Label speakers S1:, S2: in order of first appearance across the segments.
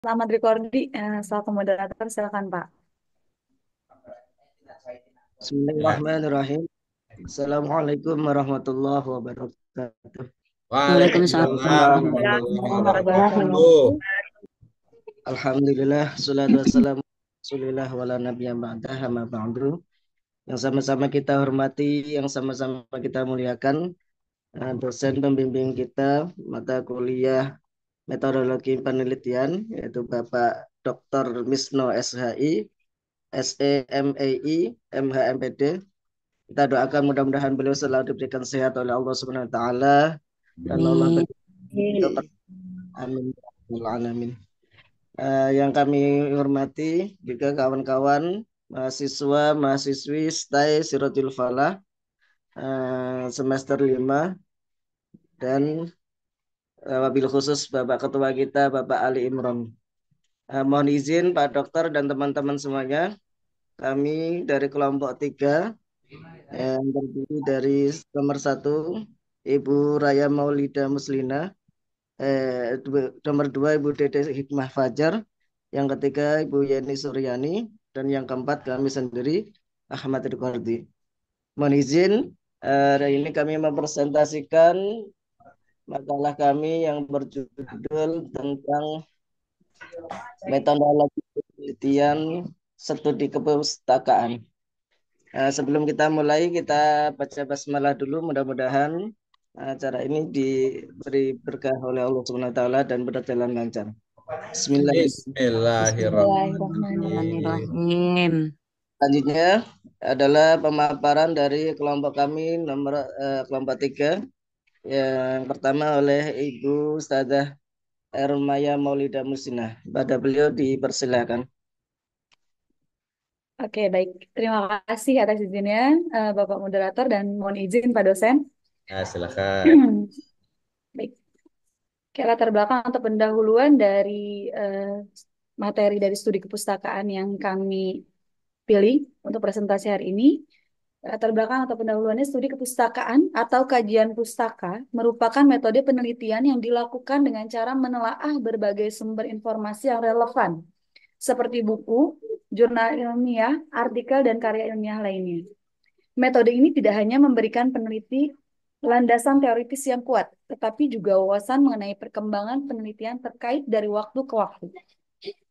S1: Selamat Rekordi, selaku moderator, silakan Pak.
S2: Ya.
S3: Bismillahirrahmanirrahim. Assalamualaikum warahmatullahi wabarakatuh.
S4: Waalaikumsalam
S2: Waalaikumsalam
S4: warahmatullahi
S2: warahmatullahi
S1: Waalaikumsalam warahmatullahi
S2: wabarakatuh.
S4: wabarakatuh.
S1: wabarakatuh.
S3: Alhamdulillah, salatu wassalamu ala Rasulillah wala nabiyya ba'dah amma ba'du. Yang sama-sama kita hormati, yang sama-sama kita muliakan, dosen pembimbing kita mata kuliah metodologi penelitian yaitu Bapak Dr. Misno SHI, SEMAI, MHMPD. Kita doakan mudah-mudahan beliau selalu diberikan sehat oleh Allah Subhanahu wa taala dan Allah
S4: Amin.
S3: beri beliau amin ya rabbal alamin. Yang kami hormati juga kawan-kawan mahasiswa mahasiswi STAI Sirotil Falah semester 5 dan wabil khusus Bapak Ketua kita Bapak Ali Imron. Mohon izin Pak Dokter dan teman-teman semuanya, kami dari kelompok 3 yang terdiri dari nomor 1 Ibu Raya Maulida Muslina, nomor 2 Ibu Dede Hikmah Fajar, yang ketiga Ibu Yeni Suryani, dan yang keempat kami sendiri Ahmad Rikordi. Mohon izin, hari ini kami mempresentasikan makalah kami yang berjudul tentang metodologi penelitian studi kepustakaan. Sebelum kita mulai, kita baca basmalah dulu. Mudah-mudahan acara ini diberi berkah oleh Allah Subhanahu wa taala dan berjalan lancar. Bismillahirrahmanirrahim.
S2: Bismillahirrahmanirrahim.
S4: Bismillahirrahmanirrahim.
S3: Selanjutnya adalah pemaparan dari kelompok kami nomor kelompok 3. Yang pertama oleh Ibu Ustadzah Ermaya Maulida Musina. Pada beliau dipersilakan.
S1: Oke, baik. Terima kasih atas izinnya, Bapak Moderator, dan mohon izin Pak Dosen.
S2: Ya, silakan.
S1: Baik. Oke, latar belakang atau pendahuluan dari materi dari studi kepustakaan yang kami pilih untuk presentasi hari ini. Latar belakang atau pendahuluannya studi kepustakaan atau kajian pustaka merupakan metode penelitian yang dilakukan dengan cara menelaah berbagai sumber informasi yang relevan, seperti buku, jurnal ilmiah, artikel, dan karya ilmiah lainnya. Metode ini tidak hanya memberikan peneliti landasan teoritis yang kuat, tetapi juga wawasan mengenai perkembangan penelitian terkait dari waktu ke waktu.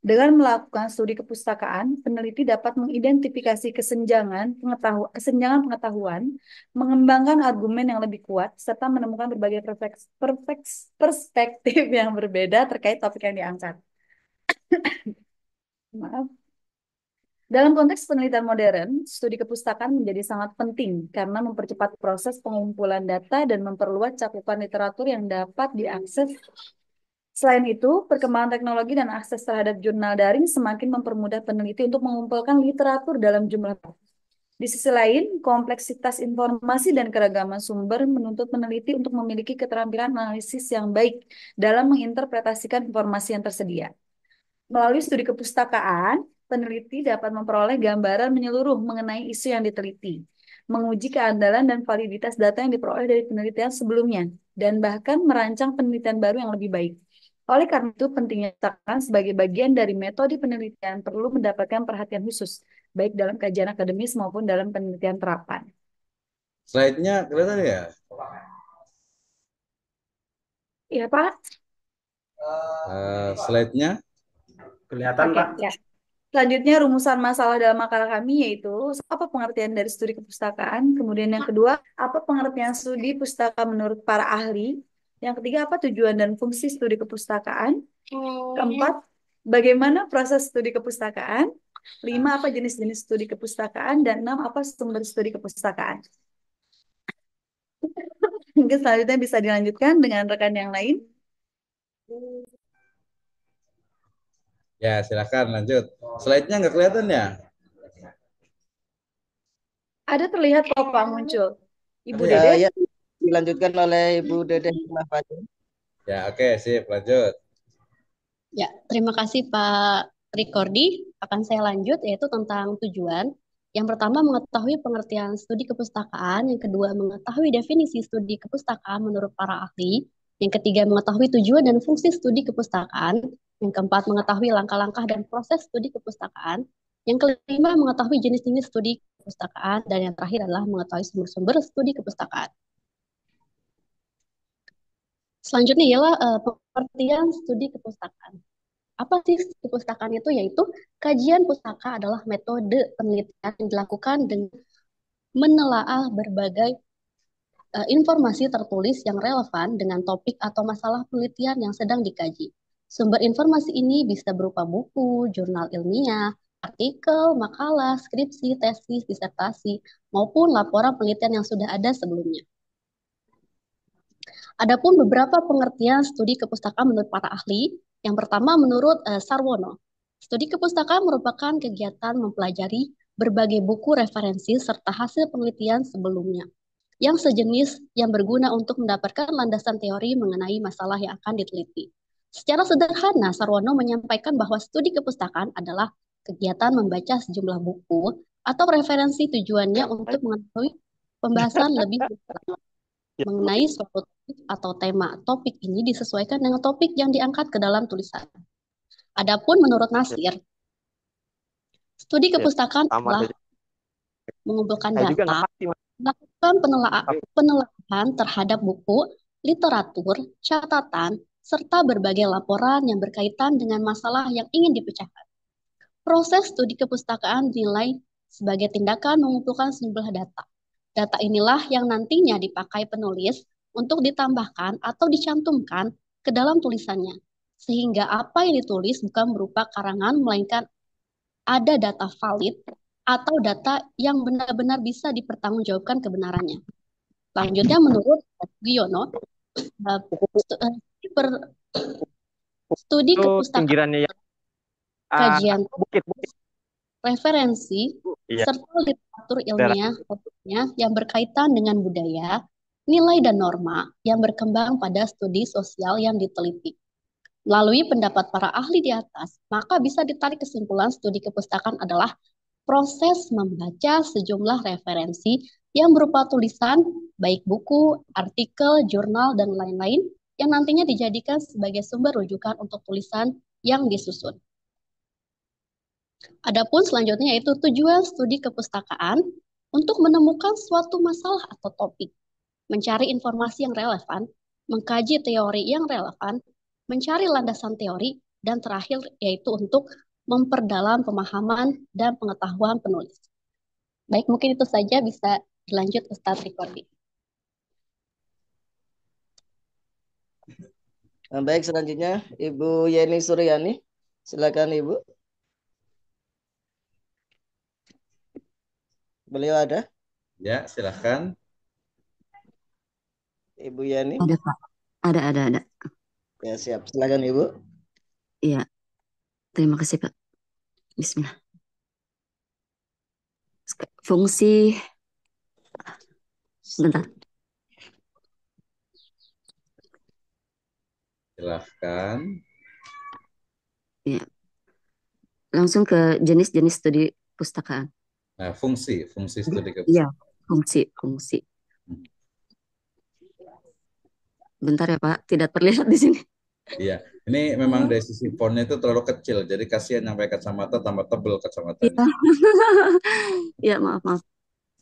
S1: Dengan melakukan studi kepustakaan, peneliti dapat mengidentifikasi kesenjangan pengetahuan, mengembangkan argumen yang lebih kuat, serta menemukan berbagai perspektif yang berbeda terkait topik yang diangkat. Maaf. Dalam konteks penelitian modern, studi kepustakaan menjadi sangat penting karena mempercepat proses pengumpulan data dan memperluas cakupan literatur yang dapat diakses. Selain itu, perkembangan teknologi dan akses terhadap jurnal daring semakin mempermudah peneliti untuk mengumpulkan literatur dalam jumlah. Di sisi lain, kompleksitas informasi dan keragaman sumber menuntut peneliti untuk memiliki keterampilan analisis yang baik dalam menginterpretasikan informasi yang tersedia. Melalui studi kepustakaan, peneliti dapat memperoleh gambaran menyeluruh mengenai isu yang diteliti, menguji keandalan dan validitas data yang diperoleh dari penelitian sebelumnya, dan bahkan merancang penelitian baru yang lebih baik. Oleh karena itu, pentingnya kepustakaan sebagai bagian dari metode penelitian perlu mendapatkan perhatian khusus, baik dalam kajian akademis maupun dalam penelitian terapan.
S2: Slide-nya kelihatan ya?
S1: Iya, Pak?
S2: Slide-nya
S5: Kelihatan,
S1: Oke,
S5: Pak?
S1: ya. Selanjutnya, rumusan masalah dalam makalah kami yaitu apa pengertian dari studi kepustakaan, kemudian yang kedua, apa pengertian studi pustaka menurut para ahli, yang ketiga, apa tujuan dan fungsi studi kepustakaan, keempat, bagaimana proses studi kepustakaan, lima, apa jenis-jenis studi kepustakaan, dan enam, apa sumber studi kepustakaan. Mungkin selanjutnya bisa dilanjutkan dengan rekan yang lain.
S2: ya, silakan lanjut. Slide-nya nggak kelihatan ya?
S1: Ada terlihat kok Pak muncul. Ibu
S2: Ada ya?
S1: Dede.
S3: Ya, dilanjutkan oleh Ibu Dede Hikmah Fajar.
S2: Ya, oke, sip, lanjut.
S4: Ya, terima kasih Pak Rikordi. Akan saya lanjut yaitu tentang tujuan. Yang pertama mengetahui pengertian studi kepustakaan, yang kedua mengetahui definisi studi kepustakaan menurut para ahli, yang ketiga mengetahui tujuan dan fungsi studi kepustakaan, Yang keempat, mengetahui langkah-langkah dan proses studi kepustakaan. Yang kelima, mengetahui jenis-jenis studi kepustakaan. Dan yang terakhir adalah mengetahui sumber-sumber studi kepustakaan. Selanjutnya ialah pengertian studi kepustakaan. Apa sih kepustakaan itu? Yaitu kajian pustaka adalah metode penelitian yang dilakukan dengan menelaah berbagai informasi tertulis yang relevan dengan topik atau masalah penelitian yang sedang dikaji. Sumber informasi ini bisa berupa buku, jurnal ilmiah, artikel, makalah, skripsi, tesis, disertasi, maupun laporan penelitian yang sudah ada sebelumnya. Adapun beberapa pengertian studi kepustakaan menurut para ahli. Yang pertama menurut Sarwono. Studi kepustakaan merupakan kegiatan mempelajari berbagai buku referensi serta hasil penelitian sebelumnya yang sejenis yang berguna untuk mendapatkan landasan teori mengenai masalah yang akan diteliti. Secara sederhana, Sarwono menyampaikan bahwa studi kepustakaan adalah kegiatan membaca sejumlah buku atau referensi tujuannya untuk mengetahui pembahasan lebih mendalam mengenai suatu topik atau tema. Topik ini disesuaikan dengan topik yang diangkat ke dalam tulisan. Adapun menurut Nasir, studi kepustakaan adalah mengumpulkan data, melakukan penelaahan terhadap buku, literatur, catatan, serta berbagai laporan yang berkaitan dengan masalah yang ingin dipecahkan. Proses studi kepustakaan dinilai sebagai tindakan mengumpulkan sejumlah data. Data inilah yang nantinya dipakai penulis untuk ditambahkan atau dicantumkan ke dalam tulisannya. Sehingga apa yang ditulis bukan berupa karangan, melainkan ada data valid atau data yang benar-benar bisa dipertanggungjawabkan kebenarannya. Selanjutnya menurut Giono, studi kepustakaan kajian referensi serta literatur ilmiah yang berkaitan dengan budaya, nilai dan norma yang berkembang pada studi sosial yang diteliti. Melalui pendapat para ahli di atas, maka bisa ditarik kesimpulan studi kepustakaan adalah proses membaca sejumlah referensi yang berupa tulisan, baik buku, artikel, jurnal, dan lain-lain, yang nantinya dijadikan sebagai sumber rujukan untuk tulisan yang disusun. Adapun selanjutnya yaitu tujuan studi kepustakaan untuk menemukan suatu masalah atau topik, mencari informasi yang relevan, mengkaji teori yang relevan, mencari landasan teori, dan terakhir yaitu untuk memperdalam pemahaman dan pengetahuan penulis. Baik, mungkin itu saja, bisa dilanjut Ustadz Rikordi.
S3: Baik, selanjutnya Ibu Yeni Suryani. Silakan Ibu. Beliau ada?
S2: Ya, silakan.
S3: Ibu Yani.
S5: Ada Pak. Ada.
S3: Ya, siap. Silakan Ibu.
S5: Iya. Terima kasih Pak. Bismillah. Fungsi. Bentar.
S2: Silahkan.
S5: Iya. Langsung ke jenis-jenis studi pustakaan.
S2: Nah, fungsi studi kepustakaan.
S5: Iya, fungsi. Bentar ya Pak, tidak terlihat di sini.
S2: Iya, ini memang dari sisi fontnya itu terlalu kecil, jadi kasihan yang pakai kacamata tambah tebel kacamatanya.
S5: Iya, maaf.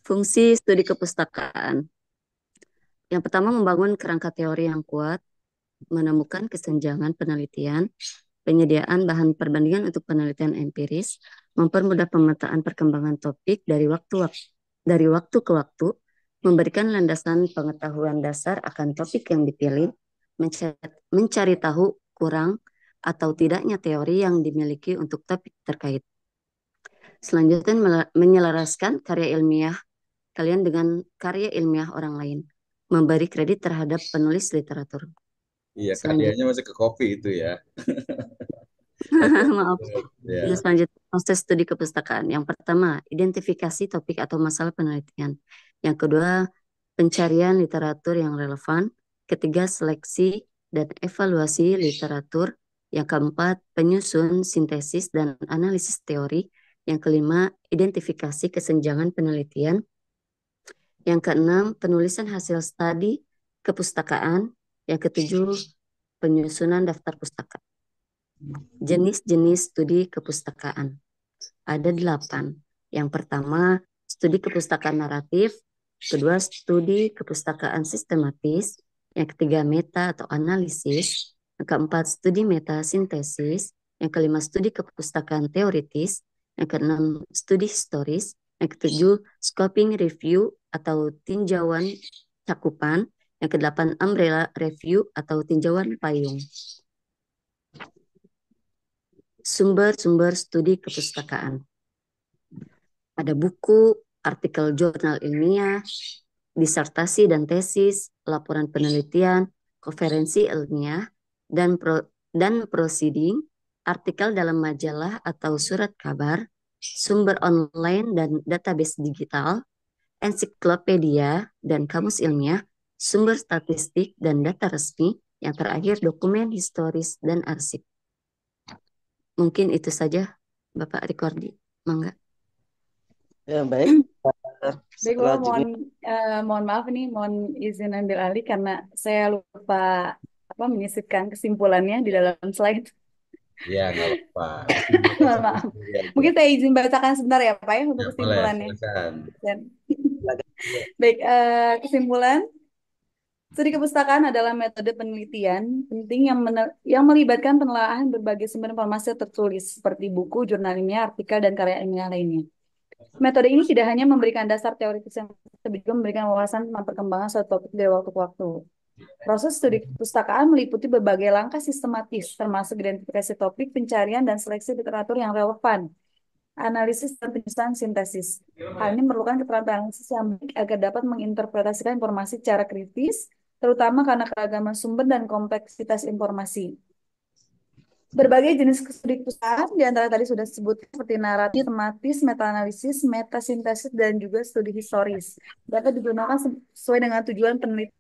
S5: Fungsi studi kepustakaan. Yang pertama, membangun kerangka teori yang kuat, menemukan kesenjangan penelitian, penyediaan bahan perbandingan untuk penelitian empiris, mempermudah pemetaan perkembangan topik dari waktu ke waktu, memberikan landasan pengetahuan dasar akan topik yang dipilih, mencari tahu kurang atau tidaknya teori yang dimiliki untuk topik terkait. Selanjutnya, menyelaraskan karya ilmiah kalian dengan karya ilmiah orang lain, memberi kredit terhadap penulis literatur.
S2: Iya, karyanya masih ke kopi itu ya.
S5: Maaf.
S2: Ya.
S5: Selanjutnya, proses studi kepustakaan. Yang pertama, identifikasi topik atau masalah penelitian. Yang kedua, pencarian literatur yang relevan. Ketiga, seleksi dan evaluasi literatur. Yang keempat, penyusun, sintesis, dan analisis teori. Yang kelima, identifikasi kesenjangan penelitian. Yang keenam, penulisan hasil studi kepustakaan. Yang ketujuh, penyusunan daftar pustaka. Jenis-jenis studi kepustakaan. Ada 8. Yang pertama, studi kepustakaan naratif. Kedua, studi kepustakaan sistematis. Yang ketiga, meta atau analisis. Yang keempat, studi meta sintesis. Yang kelima, studi kepustakaan teoritis. Yang keenam, studi historis. Yang ketujuh, scoping review atau tinjauan cakupan. Yang kedelapan, umbrella review atau tinjauan payung. Sumber-sumber studi kepustakaan. Ada buku, artikel jurnal ilmiah, disertasi dan tesis, laporan penelitian, konferensi ilmiah, dan proceeding, artikel dalam majalah atau surat kabar, sumber online dan database digital, ensiklopedia dan kamus ilmiah, sumber statistik dan data resmi, yang terakhir dokumen historis dan arsip. Mungkin itu saja, Bapak Rikordi. Mangga.
S3: Ya, baik.
S1: Baik, Bapak,
S3: Selanjutnya,
S1: mohon maaf nih, mohon izin ambil alih karena saya lupa menyisipkan kesimpulannya di dalam slide.
S2: Ya, nggak apa-apa.
S1: Mohon maaf. Mungkin saya izin bacakan sebentar ya, Pak, ya, untuk
S2: Ya, boleh,
S1: kesimpulannya.
S2: silakan.
S1: Baik, kesimpulan. Studi kepustakaan adalah metode penelitian penting yang melibatkan penelaahan berbagai sumber informasi tertulis seperti buku, jurnal ilmiah, artikel, dan karya ilmiah lainnya. Metode ini tidak hanya memberikan dasar teoritis yang tapi juga memberikan wawasan tentang perkembangan suatu topik dari waktu ke waktu. Proses studi kepustakaan meliputi berbagai langkah sistematis, termasuk identifikasi topik, pencarian, dan seleksi literatur yang relevan, analisis dan penyusunan sintesis. Hal ini memerlukan keterampilan analisis yang baik agar dapat menginterpretasikan informasi secara kritis, terutama karena keragaman sumber dan kompleksitas informasi. Berbagai jenis studi kepustakaan di antara tadi sudah disebut seperti naratif, tematis, meta-analisis, metasintesis, dan juga studi historis. Dapat digunakan sesuai dengan tujuan penelitian.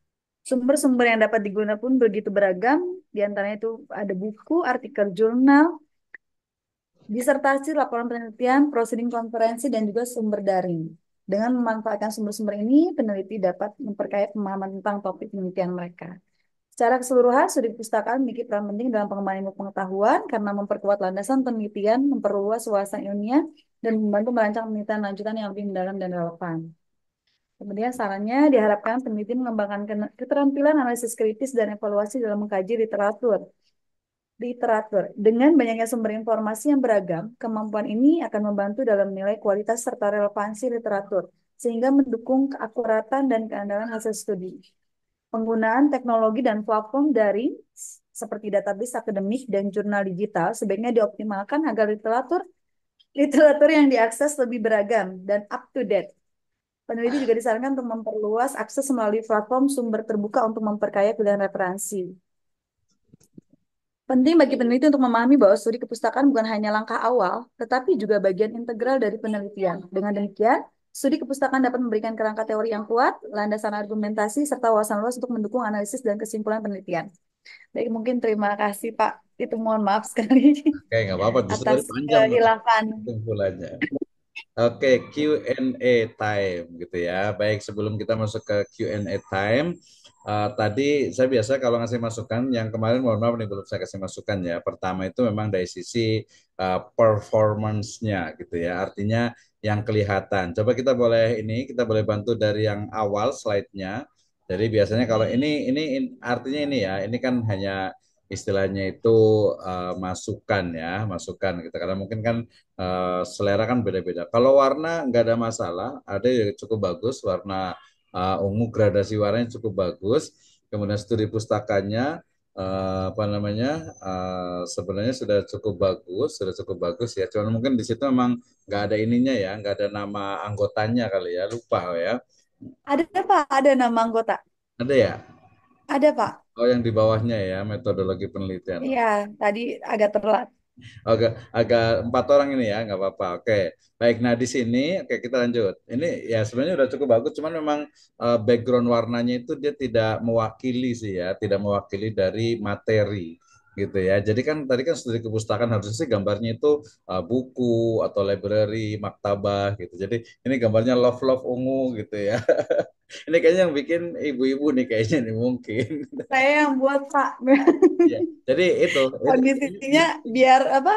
S1: Sumber-sumber yang dapat digunakan pun begitu beragam, di antaranya itu ada buku, artikel jurnal, disertasi, laporan penelitian, proceeding konferensi, dan juga sumber daring. Dengan memanfaatkan sumber-sumber ini, peneliti dapat memperkaya pemahaman tentang topik penelitian mereka. Secara keseluruhan, studi perpustakaan memiliki peran penting dalam pengembangan ilmu pengetahuan karena memperkuat landasan penelitian, memperluas wawasan ilmiah, dan membantu merancang penelitian lanjutan yang lebih mendalam dan relevan. Kemudian sarannya diharapkan peneliti mengembangkan keterampilan analisis kritis dan evaluasi dalam mengkaji literatur. Dengan banyaknya sumber informasi yang beragam, kemampuan ini akan membantu dalam menilai kualitas serta relevansi literatur, sehingga mendukung keakuratan dan keandalan hasil studi. Penggunaan teknologi dan platform daring seperti database akademik dan jurnal digital sebaiknya dioptimalkan agar literatur yang diakses lebih beragam dan up to date. Peneliti juga disarankan untuk memperluas akses melalui platform sumber terbuka untuk memperkaya pilihan referensi. Penting bagi peneliti untuk memahami bahwa studi kepustakaan bukan hanya langkah awal, tetapi juga bagian integral dari penelitian. Dengan demikian, studi kepustakaan dapat memberikan kerangka teori yang kuat, landasan argumentasi, serta wawasan luas untuk mendukung analisis dan kesimpulan penelitian. Baik, mungkin terima kasih Pak. Itu mohon maaf sekali
S2: Oke, nggak apa-apa. Justru
S1: atas
S2: panjang
S1: kehilapan.
S2: kesimpulannya. Oke, Q&A time gitu ya. Baik, sebelum kita masuk ke Q&A time, tadi saya biasa kalau ngasih masukan, yang kemarin mohon maaf nih belum saya kasih masukan ya. Pertama itu memang dari sisi performance-nya gitu ya. Artinya yang kelihatan. Coba kita boleh bantu dari yang awal slide-nya. Jadi biasanya kalau ini artinya ini ya, ini kan hanya istilahnya itu masukan ya, masukan gitu. Karena mungkin kan selera kan beda-beda. Kalau warna nggak ada masalah, ada yang cukup bagus, warna ungu gradasi warnanya cukup bagus. Kemudian studi pustakanya apa namanya sebenarnya sudah cukup bagus ya. Cuman mungkin di situ memang nggak ada ininya ya, nggak ada nama anggotanya kali ya, lupa ya.
S1: Ada Pak, ada nama anggota.
S2: Ada ya?
S1: Ada Pak.
S2: Oh yang di bawahnya ya, metodologi penelitian.
S1: Iya, tadi agak telat.
S2: Agak agak 4 orang ini ya, nggak apa-apa. Oke, baik. Nah di sini, oke kita lanjut. Ini ya sebenarnya udah cukup bagus, cuman memang background warnanya itu dia tidak mewakili sih ya, tidak mewakili dari materi gitu ya. Jadi kan tadi kan studi kepustakaan harusnya sih gambarnya itu buku atau library, maktabah gitu. Jadi ini gambarnya love love ungu gitu ya. Ini kayaknya yang bikin ibu-ibu nih kayaknya nih mungkin.
S1: Saya yang buat Pak.
S2: Ya, jadi itu
S1: Kondisinya biar apa?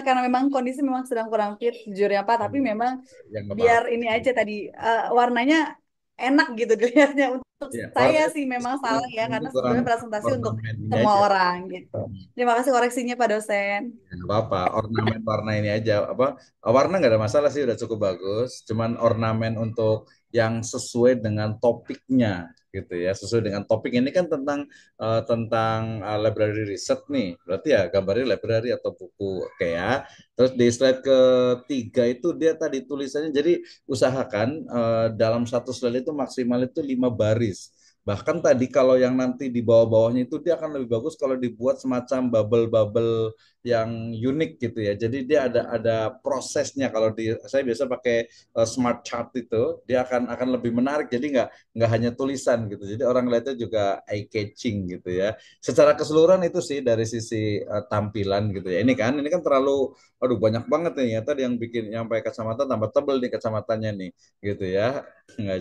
S1: Karena memang kondisi memang sedang kurang fit jujurnya Pak. Tapi memang
S2: yang nggak
S1: biar
S2: apa-apa.
S1: ini aja tadi warnanya enak gitu dilihatnya. Untuk
S2: Ya,
S1: saya sih memang salah ya
S2: mungkin
S1: karena
S2: kurang
S1: sebetulnya presentasi untuk
S2: ornamen ini
S1: semua
S2: aja.
S1: orang gitu. Terima kasih koreksinya Pak dosen.
S2: Ya, nggak apa-apa, ornamen warna ini aja apa warna nggak ada masalah sih udah cukup bagus. Cuman ornamen untuk yang sesuai dengan topiknya gitu ya, sesuai dengan topik ini kan tentang library research nih. Berarti ya gambarnya library atau buku, oke ya. Terus di slide ketiga itu dia tadi tulisannya. Jadi usahakan dalam satu slide itu maksimal itu 5 baris. Bahkan tadi kalau yang nanti di bawah-bawahnya itu dia akan lebih bagus kalau dibuat semacam bubble-bubble yang unik gitu ya. Jadi dia ada prosesnya. Kalau saya biasa pakai smart chart itu, dia akan lebih menarik. Jadi nggak hanya tulisan gitu. Jadi orang lihatnya juga eye catching gitu ya. Secara keseluruhan itu sih dari sisi tampilan gitu ya. Ini kan terlalu aduh banyak banget nih ya tadi yang bikin yang pakai kacamata tambah tebel nih kacamatanya nih gitu ya. Nggak,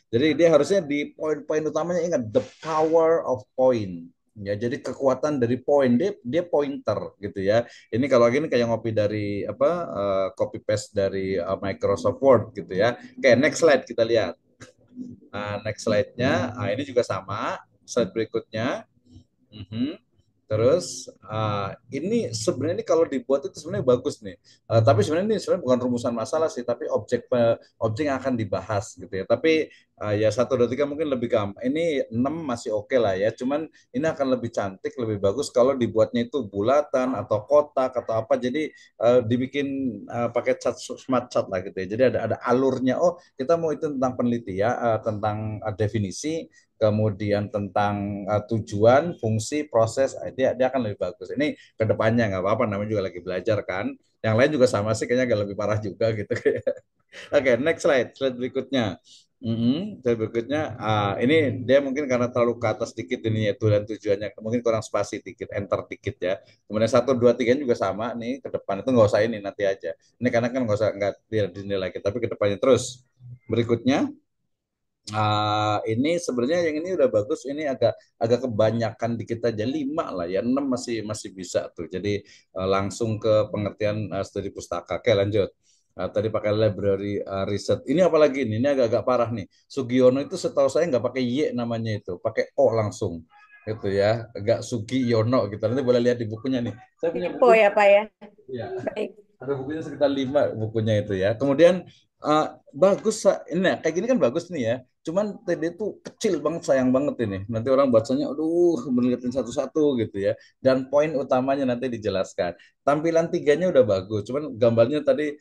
S2: jadi dia harusnya di poin-poin utamanya ingat the power of point. Ya, jadi kekuatan dari poin dia pointer gitu ya. Ini kalau gini kayak ngopi dari copy paste dari Microsoft Word gitu ya. Oke, next slide kita lihat. Next slide-nya, ini juga sama. Slide berikutnya. Mhm. Terus ini sebenarnya kalau dibuat itu sebenarnya bagus nih. Tapi sebenarnya ini sebenarnya bukan rumusan masalah sih, tapi objek yang akan dibahas gitu ya. Tapi ya 1, 2, 3 mungkin lebih gampang. Ini 6 masih oke lah ya. Cuman ini akan lebih cantik, lebih bagus kalau dibuatnya itu bulatan atau kotak atau apa. Jadi dibikin pakai cat smart cat lah gitu ya. Jadi ada alurnya. Oh, kita mau itu tentang penelitian, tentang definisi, kemudian tentang tujuan, fungsi, proses, dia akan lebih bagus. Ini kedepannya nggak apa-apa, namanya juga lagi belajar kan. Yang lain juga sama sih, kayaknya agak lebih parah juga gitu. Oke, next slide berikutnya. Slide berikutnya, ini dia mungkin karena terlalu ke atas dikit ini ya dan tujuannya, mungkin kurang spasi dikit, enter dikit ya. Kemudian 1, 2, 3 juga sama nih ke depan itu nggak usah ini nanti aja. Ini karena kan nggak dinilai lagi, tapi ke depannya terus. Berikutnya. Ini sebenarnya yang ini udah bagus. Ini agak agak kebanyakan dikit aja 5 lah ya 6 masih masih bisa tuh. Jadi langsung ke pengertian studi pustaka. Oke lanjut. Tadi pakai library research. Ini apalagi ini agak-agak parah nih. Sugiono itu setahu saya nggak pakai Y namanya itu, pakai O langsung. Gitu ya, agak Sugiono gitu. Nanti boleh lihat di bukunya nih. Saya punya buku.
S1: Oh ya Pak ya.
S2: Iya.
S1: Baik.
S2: Ada bukunya sekitar 5 bukunya itu ya. Kemudian bagus, ini kayak gini kan bagus nih ya. Cuman TD itu kecil banget, sayang banget ini. Nanti orang bacanya, aduh, menelihatin satu-satu gitu ya. Dan poin utamanya nanti dijelaskan. Tampilan tiganya udah bagus, cuman gambarnya tadi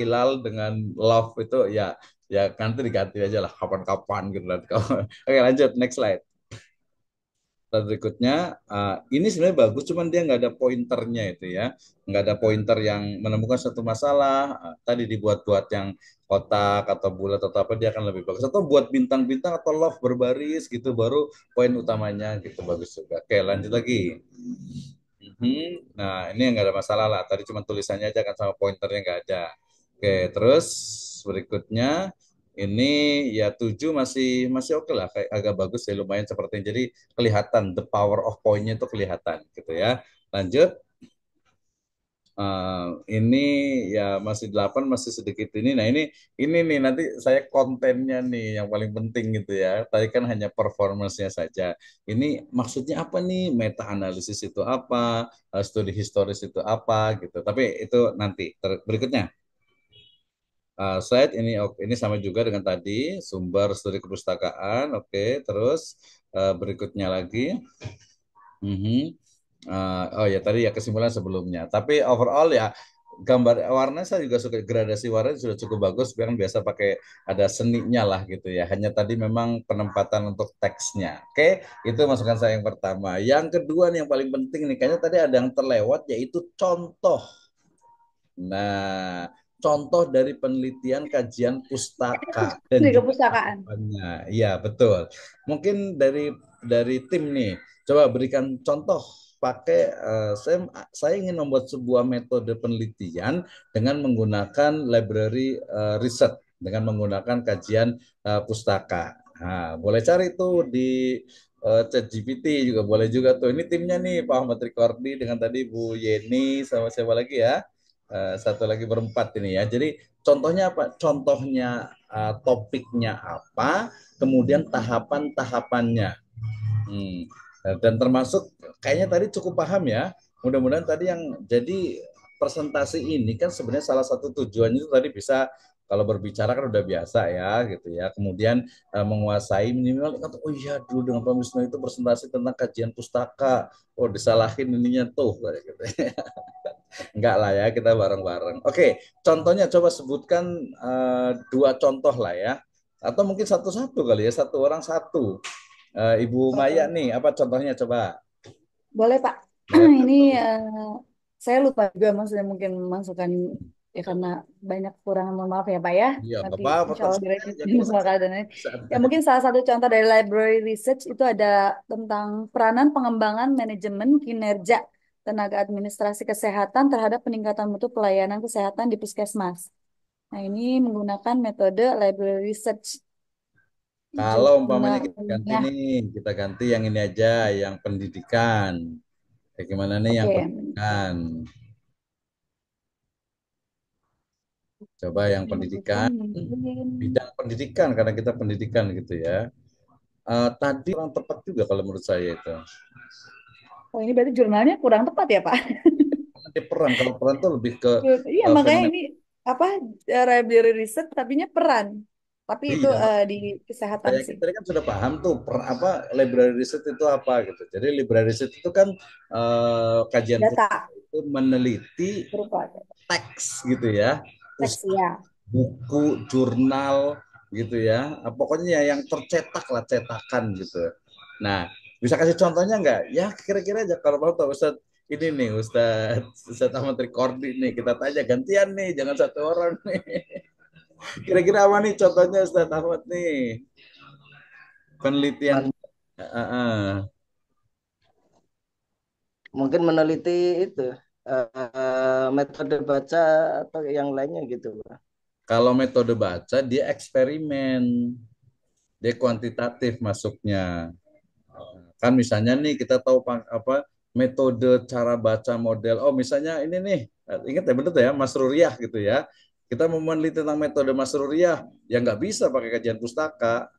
S2: hilal dengan love itu ya ya nanti diganti aja lah kapan-kapan gitu nanti. Oke lanjut next slide. Dan berikutnya, ini sebenarnya bagus, cuman dia nggak ada pointernya itu ya, nggak ada pointer yang menemukan satu masalah. Tadi dibuat-buat yang kotak atau bulat atau apa, dia akan lebih bagus. Atau buat bintang-bintang atau love berbaris gitu, baru poin utamanya gitu bagus juga. Oke, lanjut lagi. Nah, ini nggak ada masalah lah. Tadi cuma tulisannya aja kan sama pointernya nggak ada. Oke, terus berikutnya ini ya 7 masih masih oke lah, kayak agak bagus ya lumayan seperti ini. Jadi kelihatan the power of point-nya itu kelihatan gitu ya. Lanjut. Ini ya masih 8 masih sedikit ini. Nah, ini nih nanti saya kontennya nih yang paling penting gitu ya. Tadi kan hanya performance-nya saja. Ini maksudnya apa nih? Meta analisis itu apa? Studi historis itu apa gitu. Tapi itu nanti berikutnya. Slide ini sama juga dengan tadi sumber studi kepustakaan. Oke, terus berikutnya lagi. Mhm. Oh ya tadi ya kesimpulan sebelumnya. Tapi overall ya gambar warna saya juga suka, gradasi warna sudah cukup bagus. Kan biasa pakai ada seninya lah gitu ya. Hanya tadi memang penempatan untuk teksnya. Oke, itu masukan saya yang pertama. Yang kedua nih yang paling penting nih kayaknya tadi ada yang terlewat yaitu contoh. Nah, contoh dari penelitian kajian pustaka dan
S1: Di
S2: juga
S1: kepustakaan.
S2: tahapannya. Iya, betul. Mungkin dari tim nih, coba berikan contoh pakai saya ingin membuat sebuah metode penelitian dengan menggunakan library research dengan menggunakan kajian pustaka. Nah, boleh cari tuh di ChatGPT juga boleh juga tuh. Ini timnya nih Pak Ahmad Rikordi dengan tadi Bu Yeni sama siapa lagi ya? Satu lagi berempat ini ya. Jadi contohnya apa? Contohnya topiknya apa? Kemudian tahapan-tahapannya. Hmm. Dan termasuk kayaknya tadi cukup paham ya. Mudah-mudahan tadi yang jadi presentasi ini kan sebenarnya salah satu tujuannya itu tadi bisa kalau berbicara kan udah biasa ya gitu ya. Kemudian menguasai minimal oh iya dulu dengan Pak Wisnu itu presentasi tentang kajian pustaka. Oh disalahin ininya tuh kayak gitu. Enggak lah ya kita bareng-bareng. Oke, contohnya coba sebutkan dua contoh lah ya. Atau mungkin satu-satu kali ya, satu orang satu. Ibu Maya
S1: Oh,
S2: nih, apa contohnya coba?
S1: boleh Pak.
S2: Boleh
S1: Ini
S2: satu.
S1: saya lupa juga maksudnya mungkin masukkan ya karena banyak kekurangan, mohon maaf ya Pak ya.
S2: Iya, nggak
S1: Nanti
S2: apa-apa,
S1: insya Allah
S2: terserah aja.
S1: direvisi
S2: Kalau
S1: sama keadaan ini. Ya
S2: santai.
S1: mungkin salah satu contoh dari library research itu ada tentang peranan pengembangan manajemen kinerja tenaga administrasi kesehatan terhadap peningkatan mutu pelayanan kesehatan di puskesmas. Nah ini menggunakan metode library research.
S2: Kalau umpamanya kita ganti
S1: Jurnalnya,
S2: nih, kita ganti yang ini aja, yang pendidikan. Bagaimana nih yang
S1: oke.
S2: pendidikan? Coba yang
S1: Pendidikan
S2: pendidikan,
S1: mungkin.
S2: bidang pendidikan, karena kita pendidikan gitu ya. Tadi kurang tepat juga kalau menurut saya itu.
S1: Oh ini berarti jurnalnya kurang tepat ya Pak?
S2: Nanti peran, kalau peran tuh lebih ke
S1: Iya, makanya
S2: fenomena.
S1: ini apa library research tapinya peran. Tapi itu
S2: Iya,
S1: di kesehatan
S2: saya
S1: sih.
S2: tadi kan sudah paham tuh apa library research itu apa gitu. Jadi library research itu kan kajian
S1: Data
S2: pustaka itu meneliti
S1: berupa
S2: teks gitu ya,
S1: teks
S2: pustaka,
S1: ya.
S2: buku, jurnal gitu ya. Pokoknya yang tercetak lah cetakan gitu. Nah, bisa kasih contohnya nggak? Ya kira-kira aja kalau mau tahu Ustadz ini nih Ustadz Ahmad Rikordi nih kita tanya gantian nih jangan satu orang nih. Kira-kira apa nih contohnya Ustadz Ahmad nih? Penelitian.
S3: Mungkin meneliti itu metode baca atau yang lainnya gitu, Pak.
S2: Kalau metode baca dia eksperimen, dia kuantitatif masuknya. Kan misalnya nih kita tahu apa metode cara baca model. Oh misalnya ini nih, ingat ya betul ya Mas Ruriah gitu ya. Kita mau meneliti tentang metode Mas Ruriah, ya nggak bisa pakai kajian pustaka,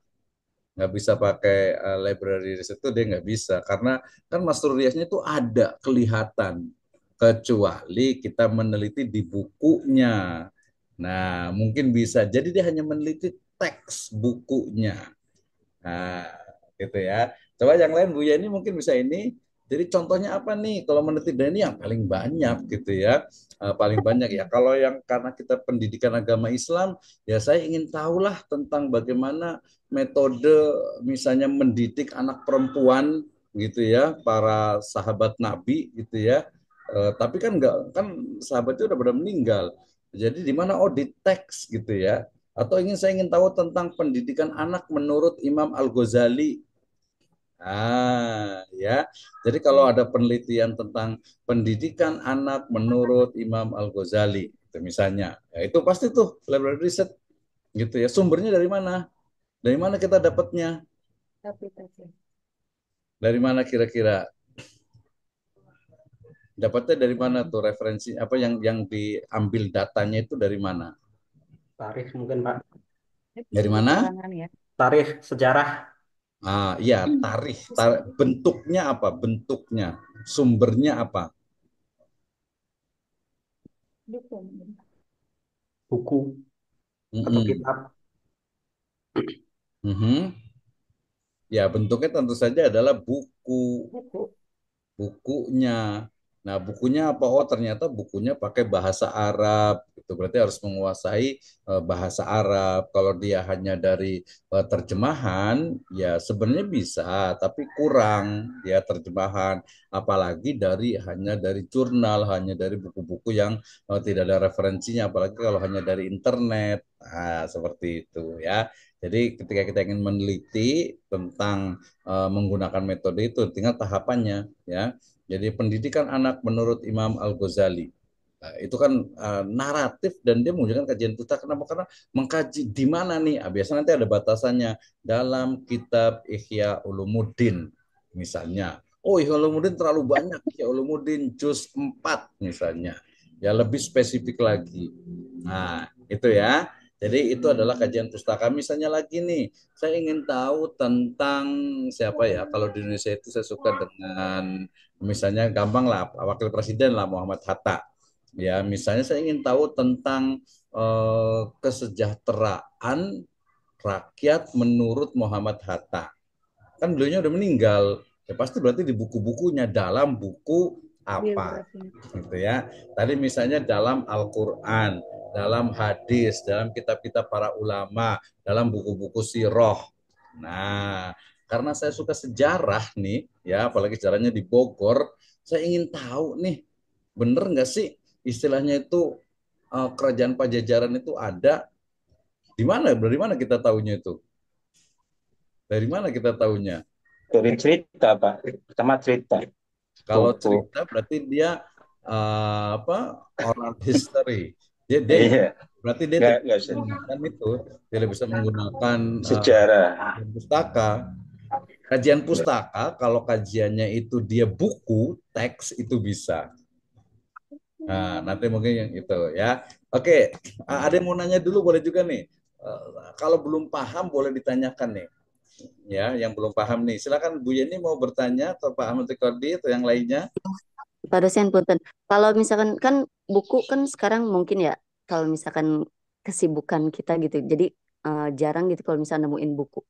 S2: nggak bisa pakai library research itu dia nggak bisa karena kan Mas Ruriahnya itu ada kelihatan kecuali kita meneliti di bukunya. Nah, mungkin bisa. Jadi dia hanya meneliti teks bukunya. Nah, gitu ya. Coba yang lain Bu Yani mungkin bisa ini. Jadi contohnya apa nih? Kalau meneliti dan ini yang paling banyak gitu ya. Paling banyak ya. Kalau yang karena kita pendidikan agama Islam, ya saya ingin tahulah tentang bagaimana metode misalnya mendidik anak perempuan gitu ya, para sahabat Nabi gitu ya. Tapi kan enggak kan sahabatnya udah pada meninggal. Jadi di mana oh di teks gitu ya atau saya ingin tahu tentang pendidikan anak menurut Imam Al-Ghazali. Ya. Jadi kalau ada penelitian tentang pendidikan anak menurut Imam Al-Ghazali, itu misalnya, ya itu pasti tuh library research gitu ya. Sumbernya dari mana? Dari mana kita dapatnya?
S1: Tapi tapi.
S2: Dari mana kira-kira? Dapatnya dari mana tuh referensi apa yang diambil datanya itu dari mana?
S6: Tarikh mungkin Pak.
S2: Dari mana?
S1: Keterangan ya.
S6: Tarikh sejarah.
S2: Iya, bentuknya apa? Bentuknya, sumbernya apa?
S1: Dukung.
S6: Buku atau
S2: Mm-mm.
S6: kitab.
S2: Mhm. Ya, bentuknya tentu saja adalah buku.
S1: Buku.
S2: Bukunya. Nah, bukunya apa? Oh, ternyata bukunya pakai bahasa Arab. Itu berarti harus menguasai bahasa Arab. Kalau dia hanya dari terjemahan, ya sebenarnya bisa, tapi kurang ya terjemahan. Apalagi hanya dari jurnal, hanya dari buku-buku yang tidak ada referensinya. Apalagi kalau hanya dari internet. Nah, seperti itu ya. Jadi ketika kita ingin meneliti tentang menggunakan metode itu, tinggal tahapannya ya. Jadi pendidikan anak menurut Imam Al-Ghazali. Itu kan naratif dan dia menggunakan kajian pustaka. Kenapa? Karena mengkaji di mana nih? Biasanya nanti ada batasannya dalam kitab Ihya Ulumuddin misalnya. Oh, Ihya Ulumuddin terlalu banyak. Ihya Ulumuddin juz 4 misalnya. Ya lebih spesifik lagi. Nah, itu ya. Jadi itu adalah kajian pustaka. Misalnya lagi nih, saya ingin tahu tentang siapa ya. Kalau di Indonesia itu saya suka dengan misalnya gampang lah, wakil presiden lah Muhammad Hatta. Ya, misalnya saya ingin tahu tentang kesejahteraan rakyat menurut Muhammad Hatta. Kan beliaunya udah meninggal. Ya pasti berarti di buku-bukunya dalam buku apa
S1: Biografinya.
S2: gitu ya. Tadi misalnya dalam Al-Qur'an, dalam hadis, dalam kitab-kitab para ulama, dalam buku-buku sirah. Nah, karena saya suka sejarah nih, ya apalagi sejarahnya di Bogor, saya ingin tahu nih, bener nggak sih istilahnya itu kerajaan Pajajaran itu ada di mana? Dari mana kita tahunya itu? Dari mana kita tahunya?
S7: Dari cerita, Pak. Pertama cerita.
S2: Kalau
S7: Buku.
S2: cerita berarti dia apa oral history. Dia
S7: Iya.
S2: berarti dia tidak
S7: Nggak
S2: bisa menggunakan itu, tidak bisa menggunakan
S7: sejarah.
S2: pustaka. Kajian pustaka kalau kajiannya itu dia buku teks itu bisa. Nah, nanti mungkin yang itu ya. Oke, ada yang mau nanya dulu boleh juga nih. Kalau belum paham boleh ditanyakan nih. Ya, yang belum paham nih. Silakan Bu Yeni mau bertanya atau Pak Ahmad Rikordi atau yang lainnya.
S5: Pak dosen punten. Kalau misalkan kan buku kan sekarang mungkin ya kalau misalkan kesibukan kita gitu. Jadi jarang gitu kalau misalnya nemuin buku.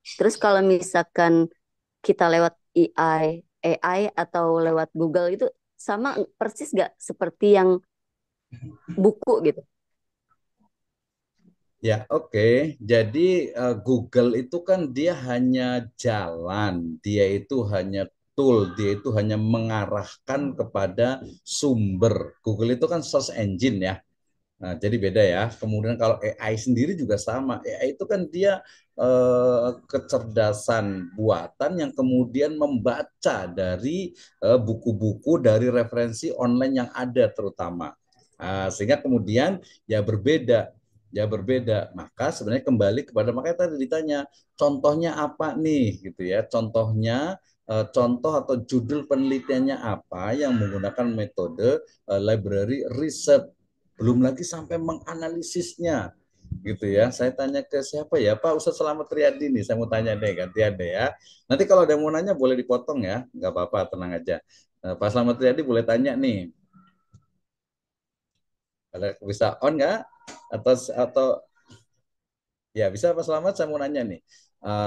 S5: Terus kalau misalkan kita lewat AI atau lewat Google itu sama persis gak seperti yang buku gitu.
S2: Ya, oke. Jadi Google itu kan dia hanya jalan, dia itu hanya tool, dia itu hanya mengarahkan kepada sumber. Google itu kan search engine ya. Nah, jadi beda ya. Kemudian kalau AI sendiri juga sama. AI itu kan dia kecerdasan buatan yang kemudian membaca dari buku-buku, dari referensi online yang ada terutama. Sehingga kemudian ya berbeda, ya berbeda. Maka sebenarnya kembali kepada makanya tadi ditanya contohnya apa nih gitu ya. Contohnya contoh atau judul penelitiannya apa yang menggunakan metode library research, belum lagi sampai menganalisisnya gitu ya. Saya tanya ke siapa ya, Pak Ustadz Selamat Riyadi nih, saya mau tanya deh gantian deh ya. Nanti kalau ada yang mau nanya boleh dipotong ya, nggak apa-apa, tenang aja. Pak Selamat Riyadi boleh tanya nih, ada bisa on nggak? Atau ya bisa Pak Selamat, saya mau nanya nih.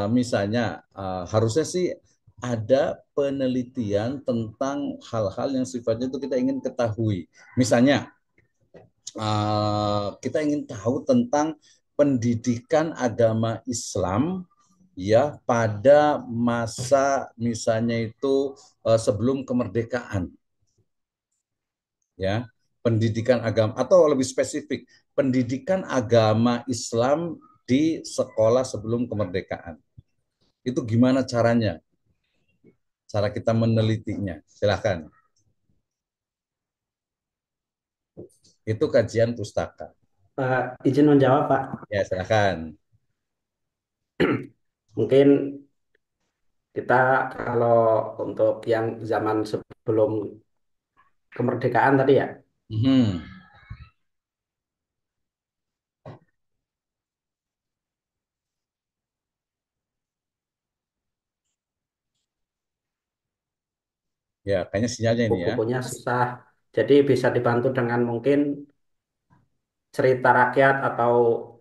S2: Misalnya harusnya sih ada penelitian tentang hal-hal yang sifatnya itu kita ingin ketahui. Misalnya kita ingin tahu tentang pendidikan agama Islam ya pada masa misalnya itu sebelum kemerdekaan ya, pendidikan agama atau lebih spesifik pendidikan agama Islam di sekolah sebelum kemerdekaan itu gimana caranya, cara kita menelitinya, silahkan. Itu kajian pustaka.
S6: Pak, izin menjawab, Pak.
S2: Ya silahkan.
S6: Mungkin kita kalau untuk yang zaman sebelum kemerdekaan tadi ya,
S2: Hmm. Ya kayaknya sinyalnya ini ya.
S6: buku-bukunya susah. Jadi bisa dibantu dengan mungkin cerita rakyat atau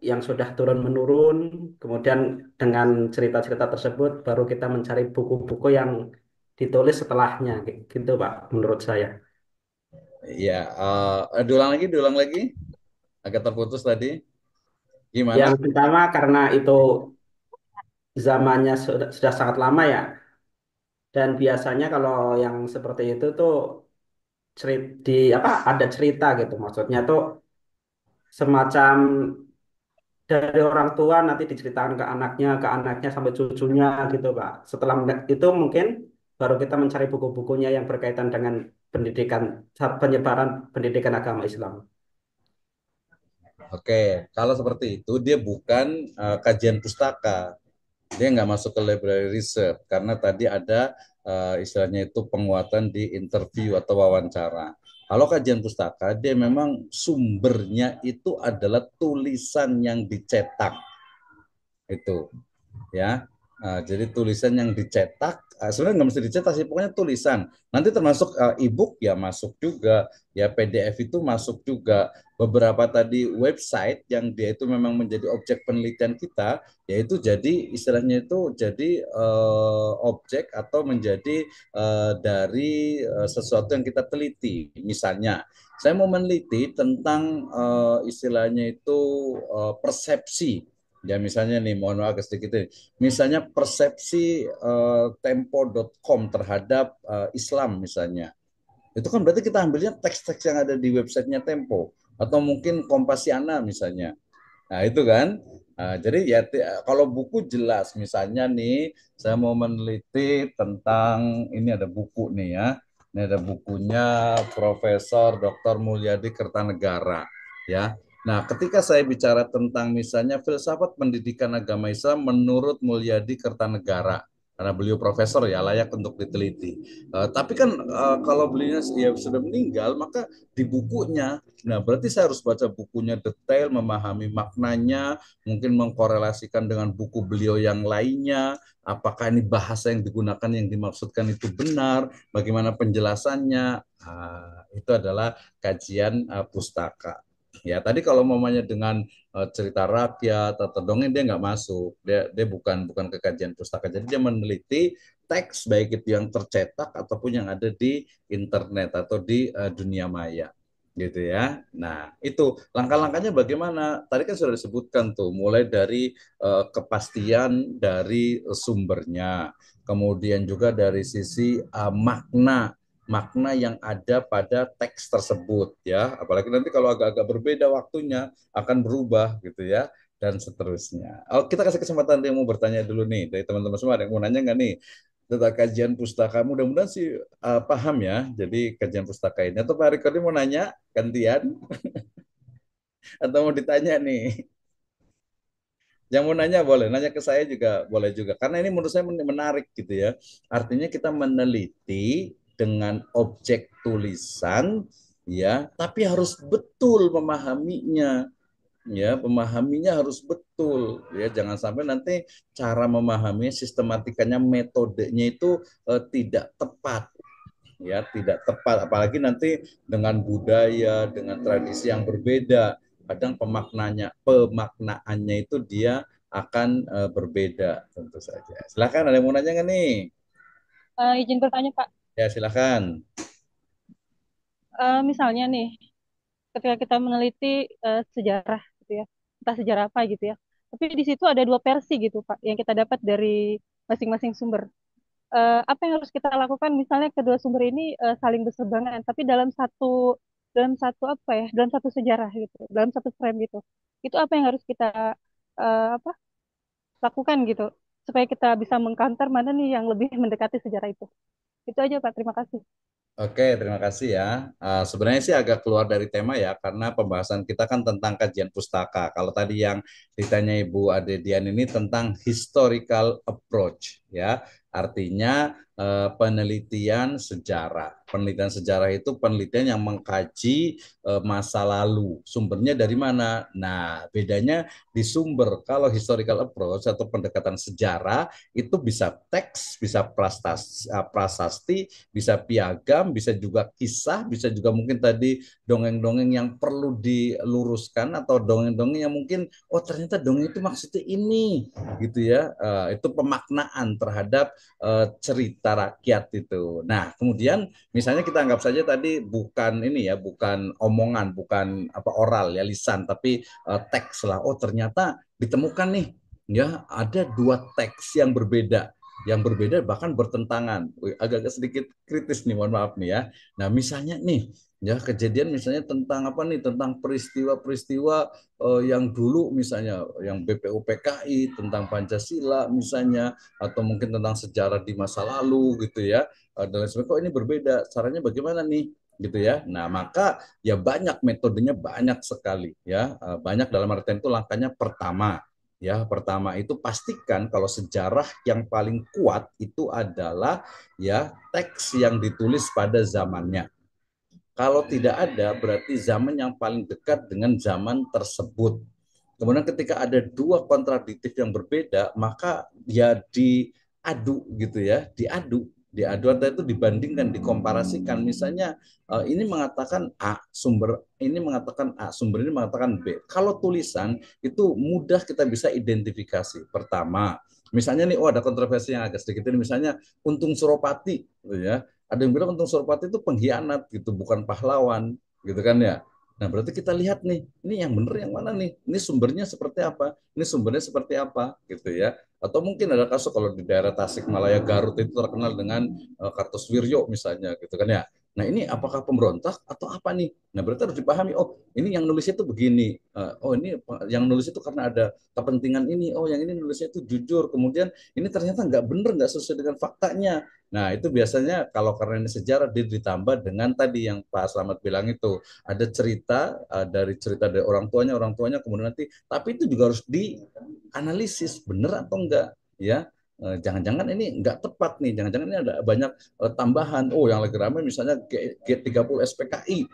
S6: yang sudah turun-menurun. Kemudian dengan cerita-cerita tersebut baru kita mencari buku-buku yang ditulis setelahnya. Gitu, Pak, menurut saya.
S2: Ya, diulang lagi, agak terputus tadi. Gimana?
S6: Yang pertama karena itu zamannya sudah sangat lama ya. Dan biasanya kalau yang seperti itu tuh di apa ada cerita gitu. Maksudnya tuh semacam dari orang tua nanti diceritakan ke anaknya sampai cucunya gitu, Pak. Setelah itu mungkin baru kita mencari buku-bukunya yang berkaitan dengan pendidikan penyebaran pendidikan agama Islam.
S2: Oke, kalau seperti itu dia bukan kajian pustaka. Dia nggak masuk ke library research karena tadi ada istilahnya itu penguatan di interview atau wawancara. Kalau kajian pustaka, dia memang sumbernya itu adalah tulisan yang dicetak itu, ya. Jadi tulisan yang dicetak, sebenarnya nggak mesti dicetak sih, pokoknya tulisan. Nanti termasuk e-book ya masuk juga, ya PDF itu masuk juga. Beberapa tadi website yang dia itu memang menjadi objek penelitian kita, yaitu jadi istilahnya itu jadi objek atau menjadi dari sesuatu yang kita teliti. Misalnya, saya mau meneliti tentang istilahnya itu persepsi. Ya misalnya nih, mohon maaf sedikit ini. Misalnya persepsi tempo.com terhadap Islam misalnya. Itu kan berarti kita ambilnya teks-teks yang ada di websitenya Tempo. Atau mungkin Kompasiana misalnya. Nah itu kan. Jadi ya kalau buku jelas. Misalnya nih saya mau meneliti tentang, ini ada buku nih ya. Ini ada bukunya Profesor Dr. Mulyadi Kertanegara. Ya. Nah, ketika saya bicara tentang misalnya filsafat pendidikan agama Islam menurut Mulyadi Kertanegara, karena beliau profesor ya layak untuk diteliti. Tapi kan kalau beliau ya sudah meninggal, maka di bukunya, nah berarti saya harus baca bukunya detail, memahami maknanya, mungkin mengkorelasikan dengan buku beliau yang lainnya, apakah ini bahasa yang digunakan yang dimaksudkan itu benar, bagaimana penjelasannya. Itu adalah kajian pustaka. Ya, tadi kalau mamanya dengan cerita rakyat atau dongeng dia nggak masuk, dia bukan kekajian pustaka. Jadi dia meneliti teks baik itu yang tercetak ataupun yang ada di internet atau di dunia maya, gitu ya. Nah, itu langkah-langkahnya bagaimana? Tadi kan sudah disebutkan tuh, mulai dari kepastian dari sumbernya, kemudian juga dari sisi makna makna yang ada pada teks tersebut ya, apalagi nanti kalau agak-agak berbeda waktunya akan berubah gitu ya, dan seterusnya. Oh, kita kasih kesempatan dia mau bertanya dulu nih dari teman-teman semua, ada yang mau nanya nggak nih tentang kajian pustaka? Mudah-mudahan sih paham ya, jadi kajian pustaka ini. Atau Pak Riko ini mau nanya gantian atau mau ditanya nih? Yang mau nanya boleh, nanya ke saya juga boleh juga. Karena ini menurut saya menarik gitu ya. Artinya kita meneliti dengan objek tulisan ya, tapi harus betul memahaminya. Ya, memahaminya harus betul ya. Jangan sampai nanti cara memahami sistematikanya, metodenya itu tidak tepat. Ya, tidak tepat, apalagi nanti dengan budaya, dengan tradisi yang berbeda, kadang pemaknaannya itu dia akan berbeda tentu saja. Silakan, ada yang mau nanya nggak nih?
S8: Izin bertanya Pak,
S2: Ya silakan.
S8: misalnya nih, ketika kita meneliti sejarah gitu ya, entah sejarah apa gitu ya, tapi di situ ada dua versi gitu Pak, yang kita dapat dari masing-masing sumber. Apa yang harus kita lakukan? Misalnya kedua sumber ini saling berseberangan, tapi dalam satu apa ya, dalam satu sejarah gitu, dalam satu frame gitu. Itu apa yang harus kita apa lakukan gitu, supaya kita bisa mengcounter mana nih yang lebih mendekati sejarah itu. Itu aja Pak, terima kasih.
S2: Oke, terima kasih ya. Sebenarnya sih agak keluar dari tema ya, karena pembahasan kita kan tentang kajian pustaka. Kalau tadi yang ditanya Ibu Ade Dian ini tentang historical approach, ya, artinya penelitian sejarah. Penelitian sejarah itu penelitian yang mengkaji masa lalu. Sumbernya dari mana? Nah, bedanya di sumber. Kalau historical approach atau pendekatan sejarah itu bisa teks, bisa prasasti, bisa piagam, bisa juga kisah, bisa juga mungkin tadi dongeng-dongeng yang perlu diluruskan atau dongeng-dongeng yang mungkin oh ternyata dongeng itu maksudnya ini gitu ya. Itu pemaknaan terhadap cerita rakyat itu. Nah, kemudian misalnya kita anggap saja tadi bukan ini ya, bukan omongan, bukan apa oral ya lisan, tapi teks lah. Oh ternyata ditemukan nih ya ada dua teks yang berbeda. yang berbeda bahkan bertentangan. Wih, agak-agak sedikit kritis nih, mohon maaf nih ya. Nah, misalnya nih, ya kejadian misalnya tentang apa nih? Tentang peristiwa-peristiwa yang dulu misalnya, yang BPUPKI, tentang Pancasila misalnya, atau mungkin tentang sejarah di masa lalu gitu ya. Dan lain sebagainya. Kok ini berbeda? Caranya bagaimana nih? Gitu ya. Nah, maka ya banyak metodenya banyak sekali ya. Banyak dalam artian itu langkahnya pertama. Ya, pertama itu pastikan kalau sejarah yang paling kuat itu adalah ya teks yang ditulis pada zamannya. Kalau tidak ada, berarti zaman yang paling dekat dengan zaman tersebut. Kemudian ketika ada dua kontradiktif yang berbeda, maka ya diadu gitu ya, diadu atau itu dibandingkan, dikomparasikan. Misalnya ini mengatakan A sumber, ini mengatakan A sumber, ini mengatakan B. Kalau tulisan itu mudah kita bisa identifikasi. Pertama, misalnya nih, oh ada kontroversi yang agak sedikit ini, misalnya Untung Suropati, gitu ya. Ada yang bilang Untung Suropati itu pengkhianat gitu, bukan pahlawan, gitu kan ya. Nah, berarti kita lihat nih, ini yang benar yang mana nih? Ini sumbernya seperti apa? Ini sumbernya seperti apa? Gitu ya. Atau mungkin ada kasus kalau di daerah Tasikmalaya, Garut itu terkenal dengan Kartosuwiryo misalnya, gitu kan ya. Nah, ini apakah pemberontak atau apa nih? Nah, berarti harus dipahami, oh, ini yang nulisnya itu begini. Oh, ini yang nulis itu karena ada kepentingan ini. Oh, yang ini nulisnya itu jujur. Kemudian ini ternyata nggak benar, nggak sesuai dengan faktanya. Nah, itu biasanya kalau karena ini sejarah, dia ditambah dengan tadi yang Pak Slamet bilang itu ada cerita dari orang tuanya kemudian nanti, tapi itu juga harus dianalisis benar atau enggak ya. Jangan-jangan ini enggak tepat nih, jangan-jangan ini ada banyak tambahan. Oh, yang lagi ramai misalnya G30 SPKI,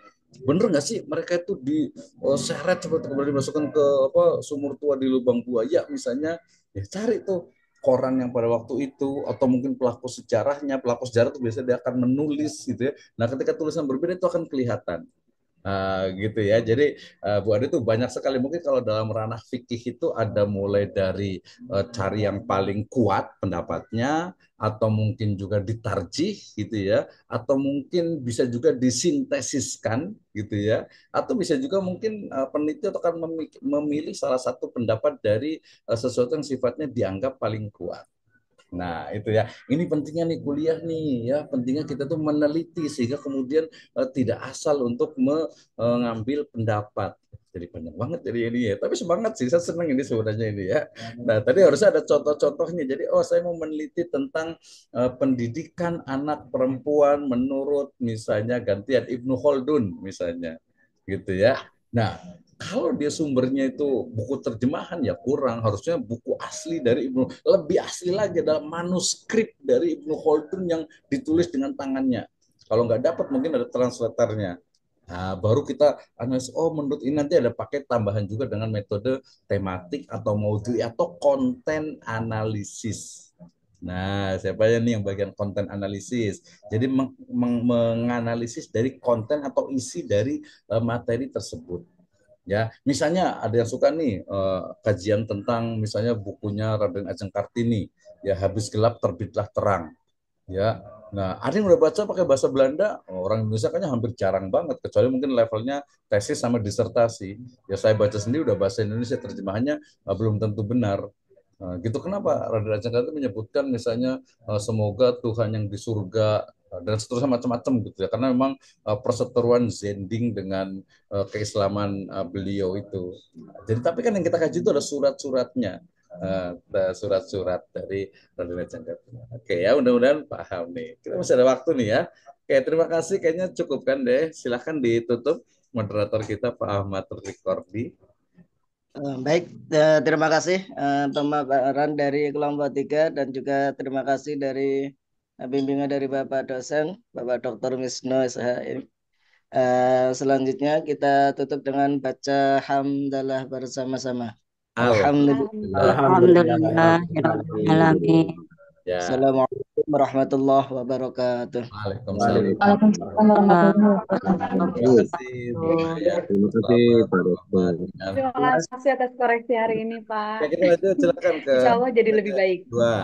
S2: bener nggak sih mereka itu diseret seperti kemudian dimasukkan ke apa sumur tua di lubang buaya misalnya. Ya cari tuh koran yang pada waktu itu, atau mungkin pelaku sejarah itu biasanya dia akan menulis gitu ya. Nah, ketika tulisan berbeda itu akan kelihatan. Gitu ya. Jadi Bu Ade itu banyak sekali. Mungkin kalau dalam ranah fikih itu ada mulai dari cari yang paling kuat pendapatnya, atau mungkin juga ditarjih gitu ya, atau mungkin bisa juga disintesiskan gitu ya, atau bisa juga mungkin peneliti akan memilih salah satu pendapat dari sesuatu yang sifatnya dianggap paling kuat. Nah, itu ya. Ini pentingnya nih kuliah nih ya. Pentingnya kita tuh meneliti sehingga kemudian tidak asal untuk mengambil pendapat. Jadi panjang banget jadi ini ya. Tapi semangat sih, saya senang ini sebenarnya ini ya. Nah, tadi harusnya ada contoh-contohnya. Jadi, oh saya mau meneliti tentang pendidikan anak perempuan menurut misalnya gantian Ibnu Khaldun misalnya. Gitu ya. Nah, kalau dia sumbernya itu buku terjemahan ya kurang, harusnya buku asli dari Ibnu, lebih asli lagi adalah manuskrip dari Ibnu Khaldun yang ditulis dengan tangannya. Kalau nggak dapat mungkin ada translatornya. Nah, baru kita analisis, oh menurut ini nanti ada paket tambahan juga dengan metode tematik atau maudhui atau konten analisis. Nah, siapa ya nih yang bagian konten analisis? Jadi menganalisis dari konten atau isi dari materi tersebut. Ya, misalnya ada yang suka nih kajian tentang misalnya bukunya Raden Ajeng Kartini, ya Habis Gelap Terbitlah Terang. Ya, nah ada yang udah baca pakai bahasa Belanda, orang Indonesia kayaknya hampir jarang banget, kecuali mungkin levelnya tesis sama disertasi. Ya saya baca sendiri udah bahasa Indonesia, terjemahannya belum tentu benar. Gitu kenapa Raden Ajeng Kartini menyebutkan misalnya semoga Tuhan yang di surga dan seterusnya macam-macam gitu ya, karena memang perseteruan Zending dengan keislaman beliau itu. Jadi tapi kan yang kita kaji itu ada surat-suratnya, surat-surat dari Raden Ajeng Kartini. Oke ya, mudah-mudahan paham nih. Kita masih ada waktu nih ya. Oke, terima kasih. Kayaknya cukup kan deh. Silahkan ditutup moderator kita Pak Ahmad Rikordi.
S3: Baik, terima kasih pemaparan dari kelompok 3 dan juga terima kasih dari bimbingan dari Bapak dosen, Bapak Dr. Wisnu SHM. Selanjutnya kita tutup dengan baca hamdalah bersama-sama. Alhamdulillah.
S5: Alhamdulillah. Alamin.
S2: Ya.
S3: Assalamualaikum warahmatullahi wabarakatuh.
S2: Waalaikumsalam.
S5: Terima
S2: kasih Pak Dokter.
S1: Terima kasih atas koreksi hari ini Pak.
S2: Ya, kita lanjut, silakan ke
S1: Insya Allah jadi lebih baik.
S2: Dua.